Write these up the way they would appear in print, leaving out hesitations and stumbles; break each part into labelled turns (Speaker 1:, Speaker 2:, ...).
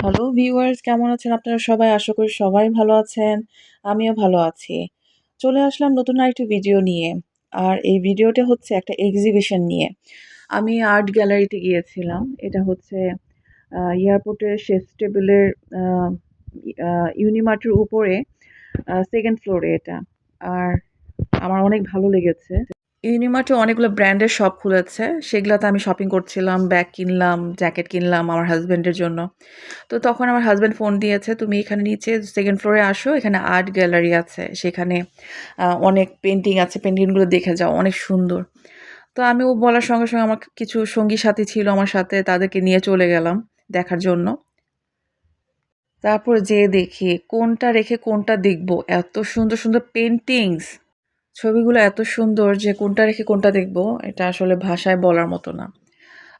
Speaker 1: Hello viewers, কেমন আছেন আপনারা সবাই? আশা করি সবাই ভালো আছেন। আমিও ভালো আছি। চলে আসলাম নতুন আরেকটি ভিডিও নিয়ে। আর এই ভিডিওটা হচ্ছে একটা এক্সিবিশন নিয়ে। আমি আর্ট গ্যালারিতে গিয়েছিলাম। এটা হচ্ছে এয়ারপোর্টের শেষ টেবিলের আ আ ইউনিমার্টের উপরে 2nd ফ্লোরে এটা। আর আমার অনেক ভালো লেগেছে। ইউনিমার্টে অনেকগুলো ব্র্যান্ডের শপ খুলেছে। সেগুলাতে আমি শপিং করছিলাম, ব্যাগ কিনলাম, জ্যাকেট কিনলাম আমার হাসব্যান্ডের জন্য। তো তখন আমার হাসব্যান্ড ফোন দিয়েছে, "তুমি এখানে নিচে 2nd ফ্লোরে আসো। এখানে আর্ট গ্যালারি আছে। সেখানে অনেক পেইন্টিং আছে। পেইন্টিংগুলো দেখে যাও। অনেক সুন্দর।" তো আমি ও বলার সঙ্গে, সঙ্গে আমার কিছু সঙ্গী সাথী ছিল আমার সাথে। তাদেরকে নিয়ে চলে গেলাম দেখার জন্য। তারপর যেয়ে দেখি কোনটা রেখে কোনটা দেখব। এত সুন্দর, সুন্দর পেইন্টিংস। ছবিগুলো এত সুন্দর যে কোনটা রেখে কোনটা দেখব, এটা আসলে ভাষায় বলার মতো না।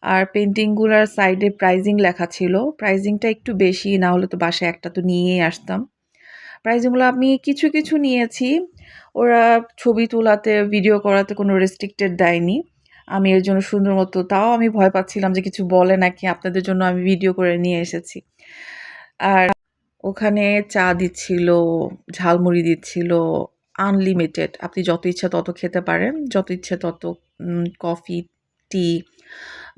Speaker 1: আর পেইন্টিংগুলার সাইডে প্রাইজিং লেখা ছিল। প্রাইজিংটা একটু বেশি, না হলে তো বাসায় একটা তো নিয়েই আসতাম। প্রাইজিংগুলো আমি কিছু, কিছু নিয়েছি। ওরা ছবি তোলাতে, ভিডিও করাতে কোনো রেস্ট্রিক্টেড দেয়নি। আমি এর জন্য সুন্দর মতো তাও আমি ভয় পাচ্ছিলাম যে কিছু বলে নাকি, আপনাদের জন্য আমি ভিডিও করে নিয়ে এসেছি। আর ওখানে চা দিচ্ছিল, ঝালমুড়ি দিচ্ছিল, আনলিমিটেড। আপনি যত ইচ্ছা তত খেতে পারেন। যত ইচ্ছে তত কফি, টি,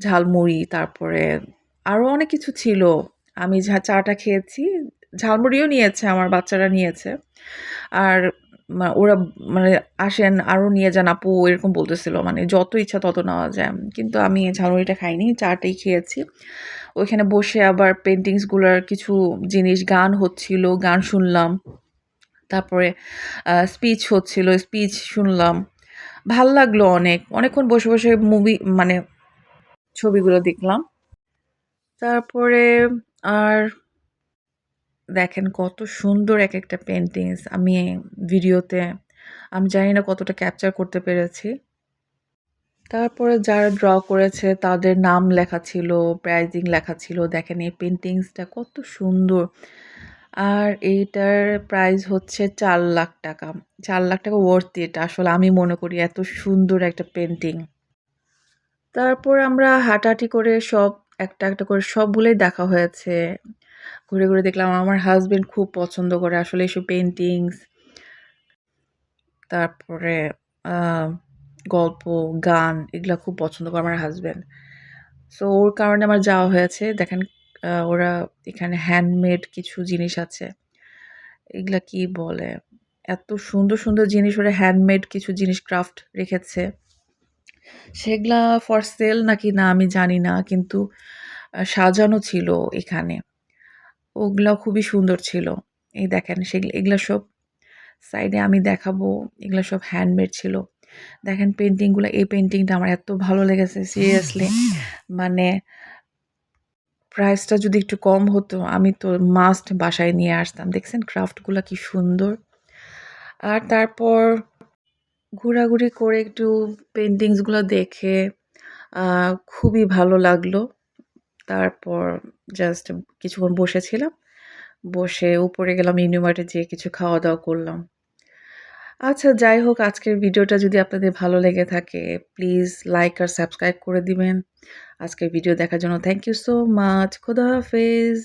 Speaker 1: ঝালমুড়ি, তারপরে আরও অনেক কিছু ছিল। আমি চাটা খেয়েছি, ঝালমুড়িও নিয়েছে, আমার বাচ্চারা নিয়েছে। আর ওরা মানে, "আসেন আরও নিয়ে যান আপু" এরকম বলতেছিল। মানে যত ইচ্ছা তত নেওয়া যায়। কিন্তু আমি ঝালমুড়িটা খাইনি, চাটাই খেয়েছি। ওইখানে বসে আবার পেইন্টিংসগুলার কিছু জিনিস, গান হচ্ছিল, গান শুনলাম। তারপরে স্পিচ হচ্ছিল, স্পিচ শুনলাম। ভাল লাগলো অনেক। অনেকক্ষণ বসে, বসে মুভি মানে ছবিগুলো দেখলাম। তারপরে আর দেখেন কত সুন্দর একেকটা পেইন্টিংস। ভিডিওতে আমি জানি না কতটা ক্যাপচার করতে পেরেছি। তারপরে যারা ড্র করেছে তাদের নাম লেখা ছিল, প্রাইজিং লেখা ছিল। দেখেন এই পেইন্টিংসটা কত সুন্দর। আর এইটার প্রাইস হচ্ছে ৳4,00,000। ৳4,00,000 ওর্থ ইট আসলে আমি মনে করি, এত সুন্দর একটা পেইন্টিং। তারপর আমরা হাঁটাহাঁটি করে একটা, একটা করে সবগুলোই দেখা হয়েছে। ঘুরে, ঘুরে দেখলাম। আমার হাসব্যান্ড খুব পছন্দ করে আসলে এসব পেইন্টিংস। তারপরে আ গল্প, গান এগুলা খুব পছন্দ করে আমার হাসব্যান্ড। সো ওর কারণে আমার যাওয়া হয়েছে। দেখেন ওরা এখানে হ্যান্ডমেড কিছু জিনিস আছে। এগুলা কি বলে? এত সুন্দর, সুন্দর জিনিস ওরা হ্যান্ডমেড কিছু জিনিস ক্রাফট রেখেছে। সেগুলা ফর সেল নাকি না আমি জানি না। কিন্তু সাজানো ছিল এখানে। ওগুলা খুবই সুন্দর ছিল। এই দেখেন এগুলা সব সাইডে আমি দেখাবো। এগুলা সব হ্যান্ডমেড ছিল। দেখেন পেইন্টিংগুলা, এই পেইন্টিংটা আমার এত ভালো লেগেছে সিরিয়াসলি। মানে প্রাইসটা যদি একটু কম হতো আমি তো মাস্ট বাসায় নিয়ে আসতাম। দেখছেন ক্রাফটগুলা কি সুন্দর। আর তারপর ঘোরাঘুরি করে একটু পেইন্টিংসগুলো দেখে আ খুবই ভালো লাগলো। তারপর জাস্ট কিছুক্ষণ বসেছিলাম। বসে উপরে গেলাম, ইউনিমার্টে যেয়ে কিছু খাওয়া-দাওয়া করলাম। আচ্ছা, যাই হোক, আজকের ভিডিওটা যদি আপনাদের ভালো লেগে থাকে প্লিজ লাইক আর সাবস্ক্রাইব করে দিবেন। আজকের ভিডিও দেখার জন্য থ্যাংক ইউ সো মাচ। খোদা হাফেজ।